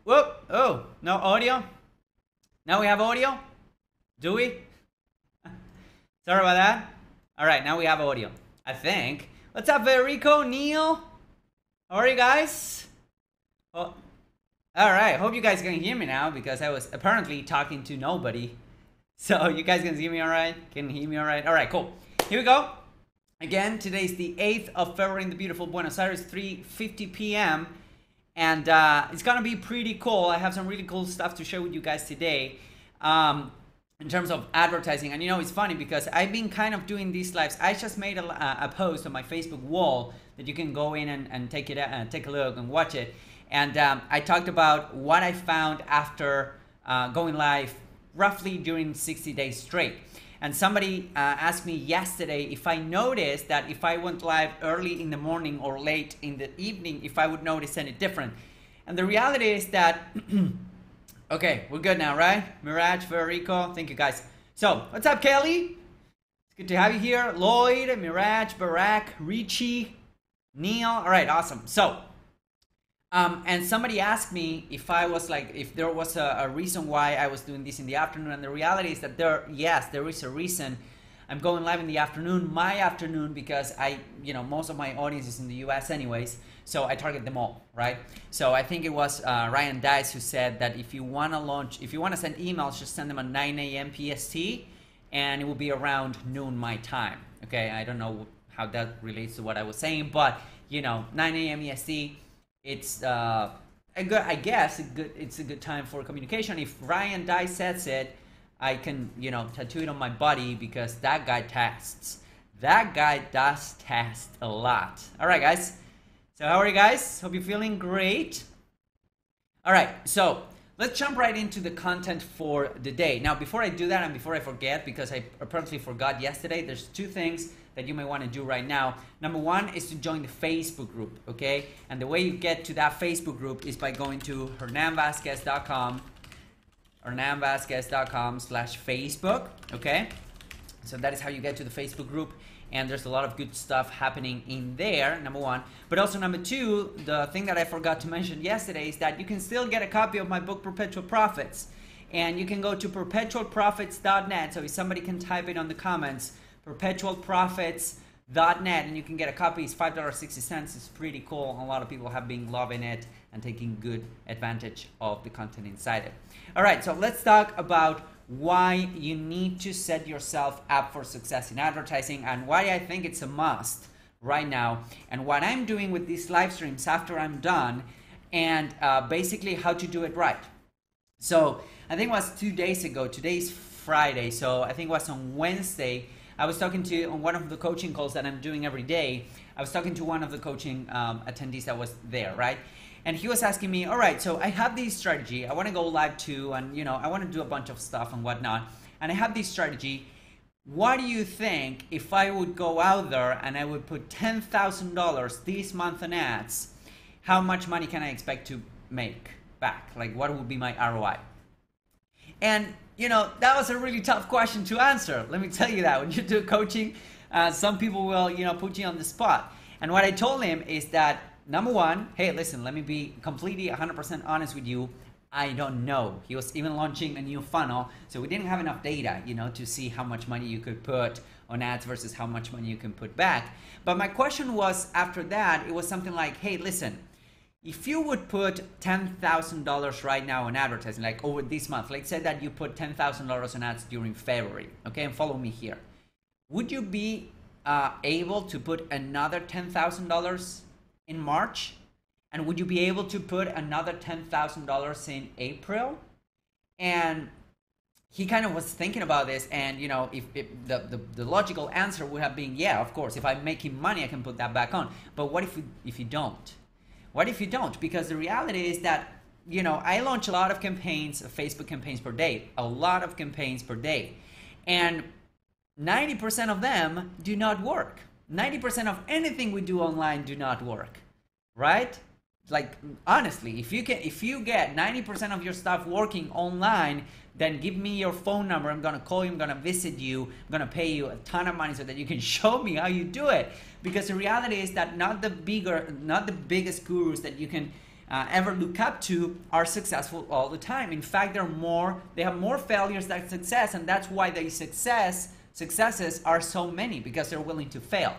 Whoop! Oh, no audio? Now we have audio? Do we? Sorry about that. Alright, now we have audio. I think. What's up, Rico, Neil? How are you guys? Oh, alright, hope you guys can hear me now because I was apparently talking to nobody. So you guys can see me alright? Can hear me alright? Alright, cool. Here we go. Again, today's the 8th of February in the beautiful Buenos Aires, 3:50 p.m. And it's gonna be pretty cool. I have some really cool stuff to share with you guys today in terms of advertising. And you know, it's funny because I've been kind of doing these lives. I just made a post on my Facebook wall that you can go in and take a look and watch it. And I talked about what I found after going live roughly during 60 days straight. And somebody asked me yesterday if I noticed that if I went live early in the morning or late in the evening, if I would notice any different. And the reality is that, okay, we're good now, right? Mirage, Federico, thank you guys. So, what's up, Kelly? It's good to have you here. Lloyd, Mirage, Barack, Richie, Neil. All right, awesome. So, and somebody asked me if I was like, if there was a reason why I was doing this in the afternoon, and the reality is that yes, there is a reason. I'm going live in the afternoon, my afternoon, because most of my audience is in the US anyways, so I target them all, right? So I think it was Ryan Dice who said that if you want to send emails, just send them at 9 a.m. PST, and it will be around noon my time, okay? I don't know how that relates to what I was saying, but 9 a.m. EST, it's it's a good time for communication. If Ryan Dice says it, I can tattoo it on my body because that guy tests. That guy does test a lot. All right, guys. So how are you guys? Hope you're feeling great. All right, so let's jump right into the content for the day. Now, before I do that and before I forget, because I apparently forgot yesterday, there's two things that you may want to do right now. Number one is to join the Facebook group, okay? And the way you get to that Facebook group is by going to hernanvazquez.com, hernanvazquez.com/Facebook, okay? So that is how you get to the Facebook group, and there's a lot of good stuff happening in there, number one. But also number two, the thing that I forgot to mention yesterday is that you can still get a copy of my book, Perpetual Profits. And you can go to perpetualprofits.net, so if somebody can type it on the comments, perpetualprofits.net, and you can get a copy. It's $5.60. It's pretty cool. A lot of people have been loving it and taking good advantage of the content inside it. All right, so let's talk about why you need to set yourself up for success in advertising and why I think it's a must right now, and what I'm doing with these live streams after I'm done, and basically how to do it right. So I think it was 2 days ago. Today's Friday, so I think it was on Wednesday. I was talking to, on one of the coaching calls that I'm doing every day, I was talking to one of the coaching attendees that was there, right? And he was asking me, all right, so I have this strategy. I want to go live too, and I want to do a bunch of stuff and whatnot. And I have this strategy. What do you think if I would go out there and I would put $10,000 this month on ads? How much money can I expect to make back? Like, what would be my ROI? And that was a really tough question to answer. Let me tell you that. When you do coaching, some people will, put you on the spot. And what I told him is that, number one, hey, listen, let me be completely 100% honest with you. I don't know. He was even launching a new funnel, so we didn't have enough data, to see how much money you could put on ads versus how much money you can put back. But my question was, after that, it was something like, hey, listen, if you would put $10,000 right now on advertising, like over this month, like say that you put $10,000 on ads during February, okay, and follow me here. Would you be able to put another $10,000 in March? And would you be able to put another $10,000 in April? And he kind of was thinking about this, and if the logical answer would have been, yeah, of course, if I'm making money, I can put that back on. But what if you don't? What if you don't? Because the reality is that, I launch a lot of campaigns, Facebook campaigns per day, a lot of campaigns per day. And 90% of them do not work. 90% of anything we do online do not work, right? Like, honestly, if you get 90% of your stuff working online, then give me your phone number. I'm gonna call you, I'm gonna visit you, I'm gonna pay you a ton of money so that you can show me how you do it. Because the reality is that not the biggest gurus that you can ever look up to are successful all the time. In fact, they have more failures than success, and that's why their successes are so many, because they're willing to fail.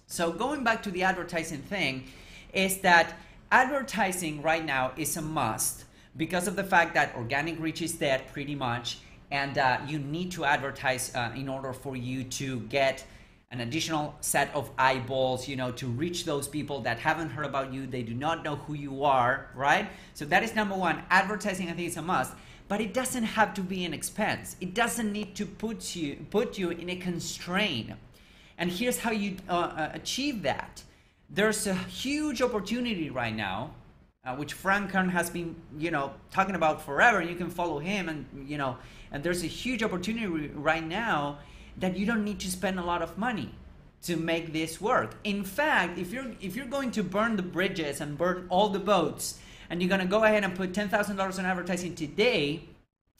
So going back to the advertising thing, is that advertising right now is a must because of the fact that organic reach is dead pretty much, and you need to advertise in order for you to get an additional set of eyeballs, you know, to reach those people that haven't heard about you. They do not know who you are, right? So that is number one. Advertising, I think, is a must, but it doesn't have to be an expense. It doesn't need to put you in a constraint. And here's how you achieve that. There's a huge opportunity right now, which Frank Kern has been, you know, talking about forever. You can follow him, and you know, and there's a huge opportunity right now that you don't need to spend a lot of money to make this work. In fact, if you're going to burn the bridges and burn all the boats, and you're gonna go ahead and put $10,000 in advertising today,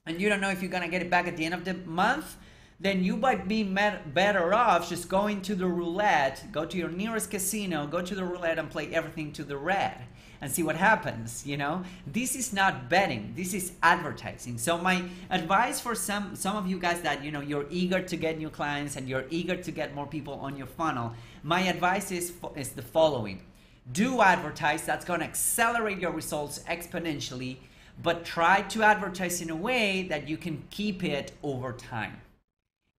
and you don't know if you're gonna get it back at the end of the month, then you might be better off just going to the roulette, go to your nearest casino, go to the roulette and play everything to the red and see what happens, you know? This is not betting, this is advertising. So my advice for some of you guys that, you know, you're eager to get new clients and you're eager to get more people on your funnel, my advice is the following. Do advertise, that's gonna accelerate your results exponentially, but try to advertise in a way that you can keep it over time.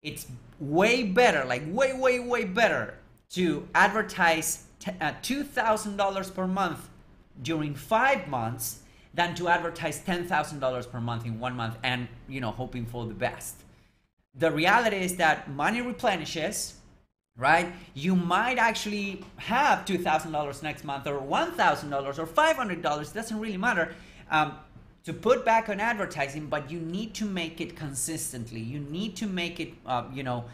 It's way better, like way better to advertise $2,000 per month during 5 months than to advertise $10,000 per month in 1 month and, you know, hoping for the best. The reality is that money replenishes, right? You might actually have $2,000 next month or $1,000 or $500, doesn't really matter, to put back on advertising, but you need to make it consistently. You need to make it, you know,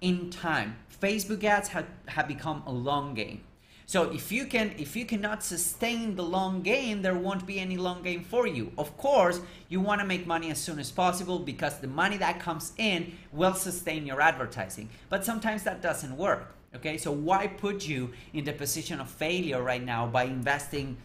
in time. Facebook ads have become a long game. So if you cannot sustain the long game, there won't be any long game for you. Of course, you want to make money as soon as possible because the money that comes in will sustain your advertising. But sometimes that doesn't work. Okay, so why put you in the position of failure right now by investing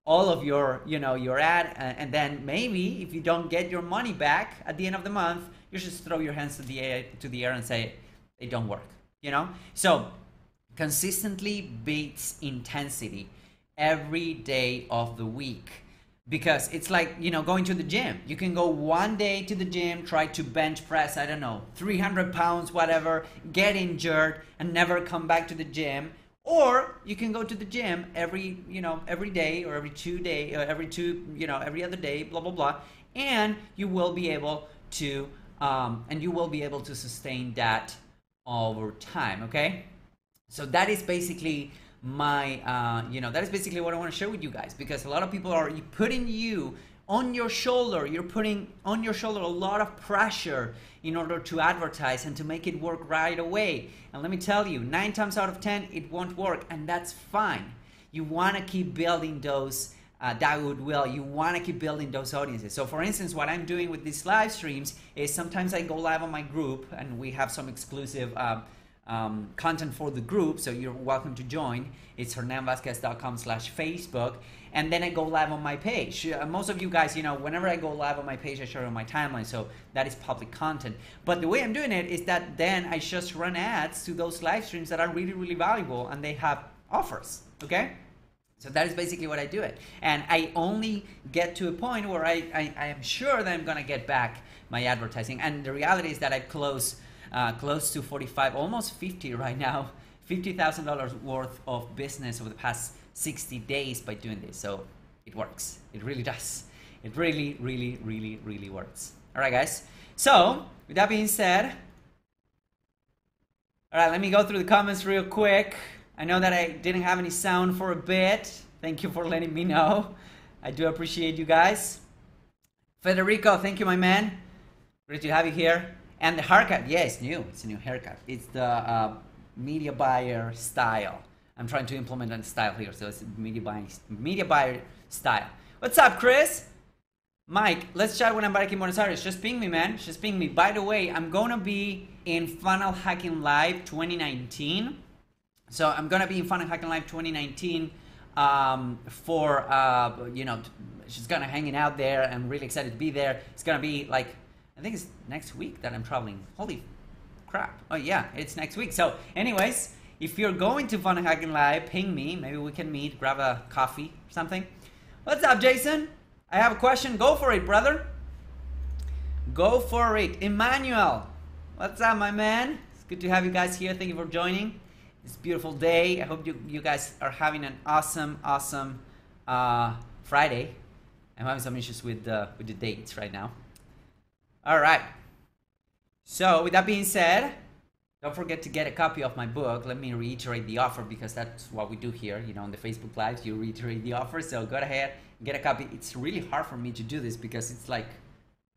all of your, you know, your ad, and then maybe if you don't get your money back at the end of the month, you just throw your hands to the air and say it don't work. You know, so consistently beats intensity every day of the week, because it's like, you know, going to the gym. You can go one day to the gym, try to bench press, I don't know, 300 pounds, whatever, get injured and never come back to the gym. Or you can go to the gym every day or every other day, blah blah blah, and you will be able to sustain that over time. Okay, so that is basically my that is basically what I want to share with you guys, because a lot of people are putting you on your shoulder. You're putting on your shoulder a lot of pressure in order to advertise and to make it work right away. And let me tell you, 9 times out of 10, it won't work, and that's fine. You want to keep building those that goodwill. You want to keep building those audiences. So for instance, what I'm doing with these live streams is sometimes I go live on my group, and we have some exclusive content for the group, so you're welcome to join. It's hernanvazquez.com/Facebook, and then I go live on my page. Most of you guys, you know, whenever I go live on my page, I share it on my timeline, so that is public content. But the way I'm doing it is that then I just run ads to those live streams that are really, really valuable, and they have offers, okay? So that is basically what I do it. And I only get to a point where I am sure that I'm gonna get back my advertising. And the reality is that I've closed close to 45, almost 50 right now, $50,000 worth of business over the past 60 days by doing this. So it works. It really does. It really, really, really, really works. All right, guys. So with that being said, all right, let me go through the comments real quick. I know that I didn't have any sound for a bit. Thank you for letting me know. I do appreciate you guys. Federico, thank you, my man. Great to have you here. And the haircut, yeah, it's new. It's a new haircut. It's the media buyer style. I'm trying to implement that style here, so it's media buyer style. What's up, Chris? Mike, let's chat when I'm back in Buenos Aires. Just ping me, man. Just ping me. By the way, I'm gonna be in Funnel Hacking Live 2019. So I'm gonna be in Funnel Hacking Live 2019 for just gonna hanging out there. I'm really excited to be there. It's gonna be like, I think it's next week that I'm traveling. Holy crap. Oh yeah, it's next week. So anyways, if you're going to Funnel Hacking Live, ping me. Maybe we can meet, grab a coffee or something. What's up, Jason? I have a question. Go for it, brother. Go for it. Emmanuel. What's up, my man? It's good to have you guys here. Thank you for joining this beautiful day. I hope you guys are having an awesome Friday. I'm having some issues with the dates right now. All right. So with that being said, don't forget to get a copy of my book. Let me reiterate the offer because that's what we do here. You know, on the Facebook Lives, you reiterate the offer. So go ahead, get a copy. It's really hard for me to do this because it's like,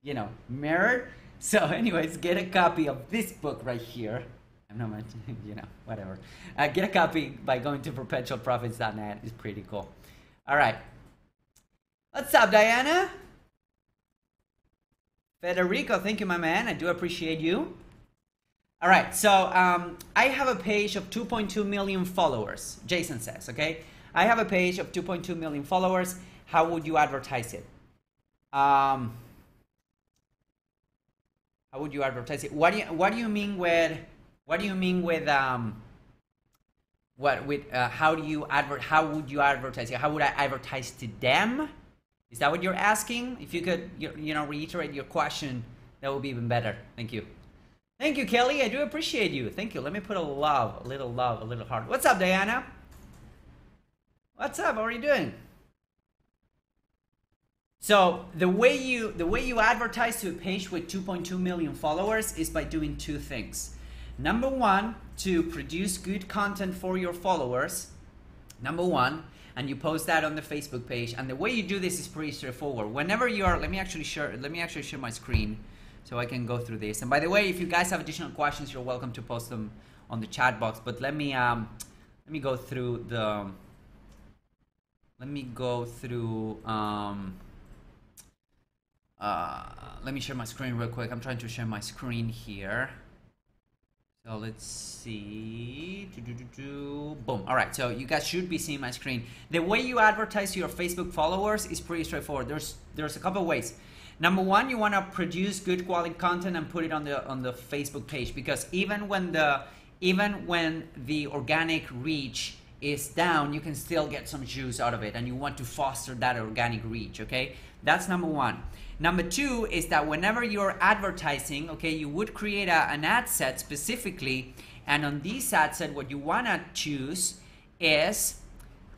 you know, mirrored. So anyways, get a copy of this book right here. I'm not mentioning, you know, whatever. Get a copy by going to perpetualprofits.net. It's pretty cool. All right. What's up, Diana? Federico, thank you, my man. I do appreciate you. All right, so I have a page of 2.2 million followers, Jason says, okay? I have a page of 2.2 million followers. How would you advertise it? How would you advertise it? What do you mean with how would you advertise it? How would I advertise to them? Is that what you're asking? If you could, you know, reiterate your question, that would be even better. Thank you. Thank you, Kelly. I do appreciate you. Thank you. Let me put a little heart. What's up, Diana? What's up? How are you doing? So the way you advertise to a page with 2.2 million followers is by doing two things. Number one, to produce good content for your followers. Number one, and you post that on the Facebook page. And the way you do this is pretty straightforward. Whenever you are, let me actually share my screen so I can go through this. And by the way, if you guys have additional questions, you're welcome to post them on the chat box. But let me go through the. Let me share my screen real quick. I'm trying to share my screen here. So let's see. Boom. All right. So you guys should be seeing my screen. The way you advertise to your Facebook followers is pretty straightforward. There's a couple of ways. Number one, you want to produce good quality content and put it on the Facebook page, because even when the organic reach is down, you can still get some juice out of it, and you want to foster that organic reach. Okay, that's number one. Number two is that whenever you're advertising, okay, you would create an ad set specifically, and on this ad set, what you want to choose is,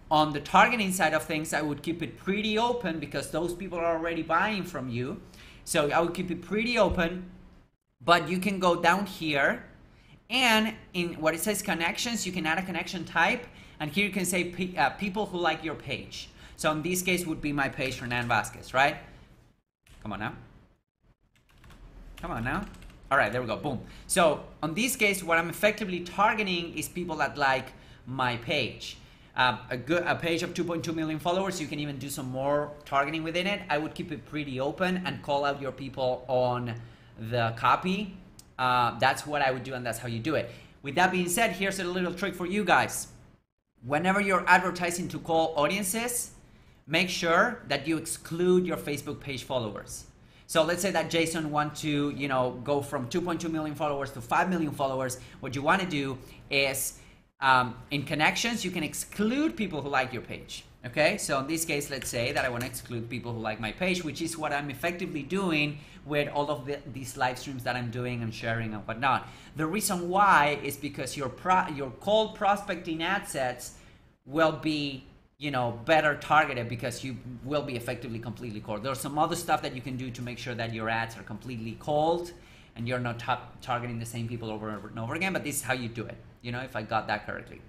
on the targeting side of things, I would keep it pretty open because those people are already buying from you. So I would keep it pretty open, but you can go down here, and in what it says connections, you can add a connection type, and here you can say people who like your page. So in this case would be my page, Hernan Vasquez, right? Come on now. Come on now. All right, there we go. Boom. So on this case, what I'm effectively targeting is people that like my page. A page of 2.2 million followers, you can even do some more targeting within it. I would keep it pretty open and call out your people on the copy. That's what I would do, and that's how you do it. With that being said, here's a little trick for you guys. Whenever you're advertising to cold audiences, make sure that you exclude your Facebook page followers. So let's say that Jason wants to, you know, go from 2.2 million followers to 5 million followers. What you want to do is, in connections, you can exclude people who like your page. Okay, so in this case, let's say that I want to exclude people who like my page, which is what I'm effectively doing with all of these live streams that I'm doing and sharing and whatnot. The reason why is because your cold prospecting ad sets will be, you know, better targeted because you will be effectively completely cold. There's some other stuff that you can do to make sure that your ads are completely cold and you're not targeting the same people over and over again, but this is how you do it, you know, if I got that correctly.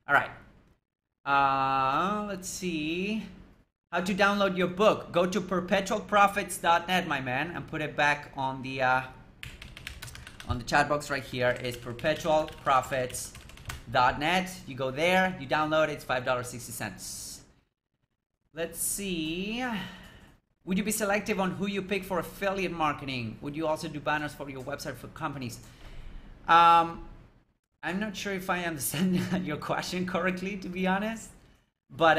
All right. Let's see. How to download your book. Go to perpetualprofits.net, my man, and put it back on the chat box right here. It's perpetualprofits.net. You go there, you download it, it's $5.60. Let's see. Would you be selective on who you pick for affiliate marketing? Would you also do banners for your website for companies? I'm not sure if I understand your question correctly, to be honest. But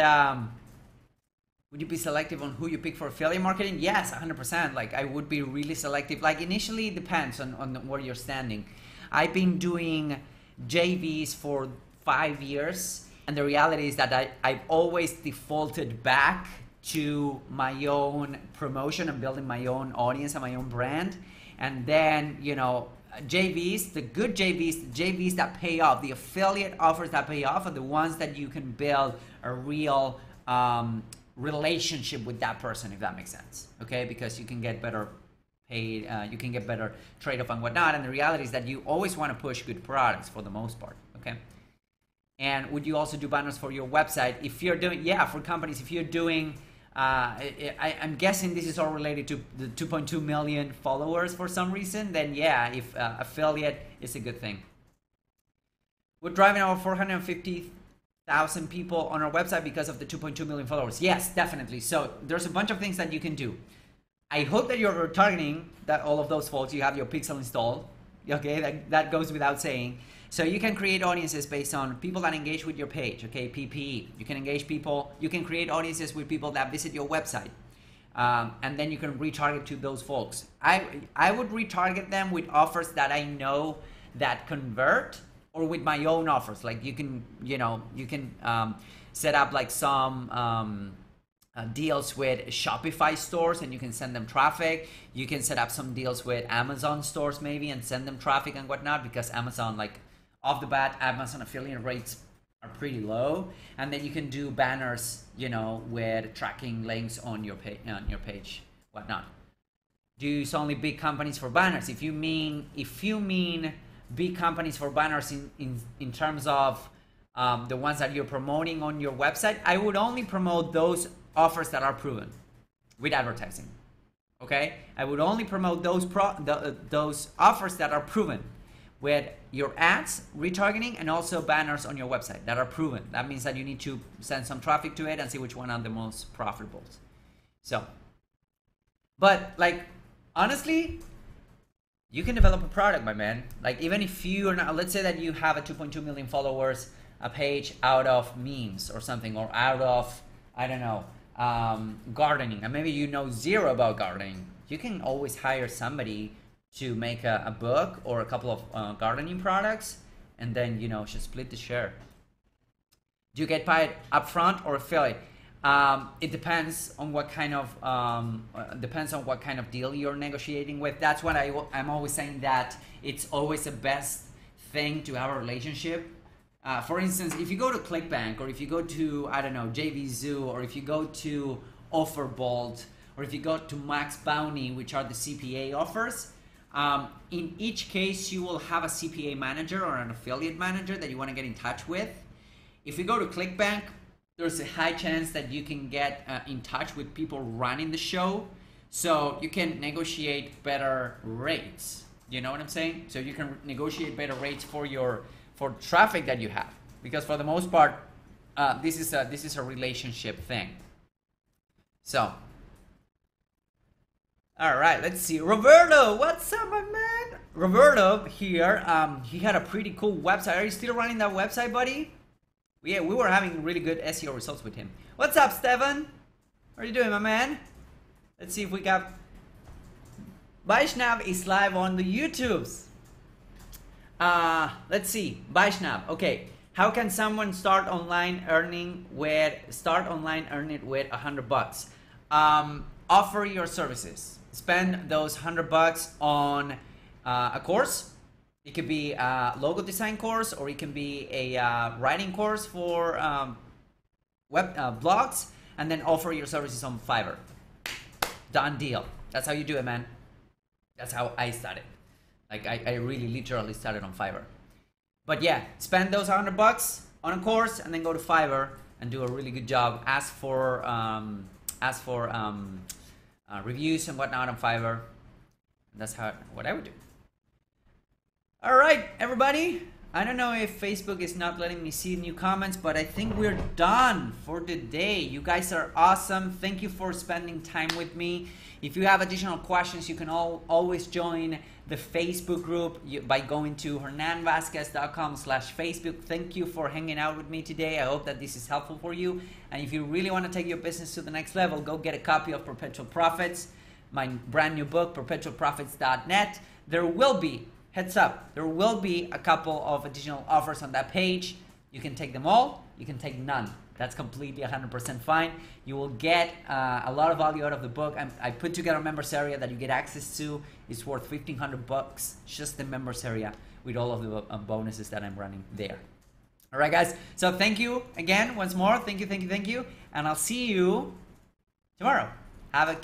would you be selective on who you pick for affiliate marketing? Yes, 100%. Like, I would be really selective. Like, initially, it depends on where you're standing. I've been doing JVs for 5 years, and the reality is that I've always defaulted back to my own promotion and building my own audience and my own brand. And then, you know, JVs, the good JVs, the JVs that pay off, the affiliate offers that pay off are the ones that you can build a real relationship with that person, if that makes sense. Okay, because you can get better paid, you can get better trade-off and whatnot. And the reality is that you always want to push good products for the most part. Okay. And would you also do banners for your website? If you're doing, yeah, for companies, if you're doing, I'm guessing this is all related to the 2.2 million followers for some reason, then yeah, if affiliate is a good thing. We're driving over 450,000 people on our website because of the 2.2 million followers. Yes, definitely. So there's a bunch of things that you can do. I hope that you're targeting that all of those folks. You have your pixel installed. Okay, that goes without saying. So you can create audiences based on people that engage with your page, okay, PPE. You can engage people, you can create audiences with people that visit your website. And then you can retarget to those folks. I would retarget them with offers that I know that convert, or with my own offers. Like you can, set up like some deals with Shopify stores and you can send them traffic. You can set up some deals with Amazon stores maybe and send them traffic and whatnot, because Amazon, like, off the bat, Amazon affiliate rates are pretty low, and then you can do banners, with tracking links on your page, whatnot. Do you use only big companies for banners? If you mean big companies for banners in terms of the ones that you're promoting on your website, I would only promote those offers that are proven with advertising. Okay, I would only promote those offers that are proven with your ads, retargeting, and also banners on your website that are proven. That means that you need to send some traffic to it and see which one are the most profitable. So, but like, honestly, you can develop a product, my man. Like, even if you are not, let's say that you have a 2.2 million followers, a page out of memes or something, or out of, I don't know, gardening, and maybe you know zero about gardening. You can always hire somebody to make a book or a couple of gardening products, and then just split the share. Do you get paid upfront or affiliate? It depends on what kind of deal you're negotiating with. That's what I'm always saying, that it's always the best thing to have a relationship. For instance, if you go to ClickBank, or if you go to, I don't know, JVZoo, or if you go to OfferBolt, or if you go to Max Bounty, which are the CPA offers, in each case you will have a CPA manager or an affiliate manager that you want to get in touch with. If you go to ClickBank, there's a high chance that you can get in touch with people running the show, so you can negotiate better rates. You know what I'm saying? So you can negotiate better rates for traffic that you have, because for the most part, this is a relationship thing. So, all right, let's see. Roberto, what's up, my man? Roberto here. He had a pretty cool website. Are you still running that website, buddy? Yeah, we were having really good SEO results with him. What's up, Steven? How are you doing, my man? Let's see if we got... Vaishnav is live on the YouTubes. Let's see. Vaishnav. Okay. How can someone start online earning with $100? Offer your services. Spend those $100 on a course. It could be a logo design course, or it can be a writing course for web blogs, and then offer your services on Fiverr. Done deal. That's how you do it, man. That's how I started. Like, I really literally started on Fiverr. But yeah, spend those $100 on a course, and then go to Fiverr and do a really good job. Ask for reviews and whatnot on Fiverr. That's what I would do. All right, everybody. I don't know if Facebook is not letting me see new comments, but I think we're done for the day. You guys are awesome. Thank you for spending time with me. If you have additional questions, you can always join the Facebook group by going to hernanvazquez.com/Facebook. Thank you for hanging out with me today. I hope that this is helpful for you. And if you really want to take your business to the next level, go get a copy of Perpetual Profits, my brand new book, perpetualprofits.net. There will be, heads up, there will be a couple of additional offers on that page. You can take them all, you can take none. That's completely 100% fine. You will get a lot of value out of the book. I put together a members area that you get access to. It's worth $1,500, just the members area with all of the bonuses that I'm running there. All right, guys. So thank you again once more. Thank you. And I'll see you tomorrow. Have a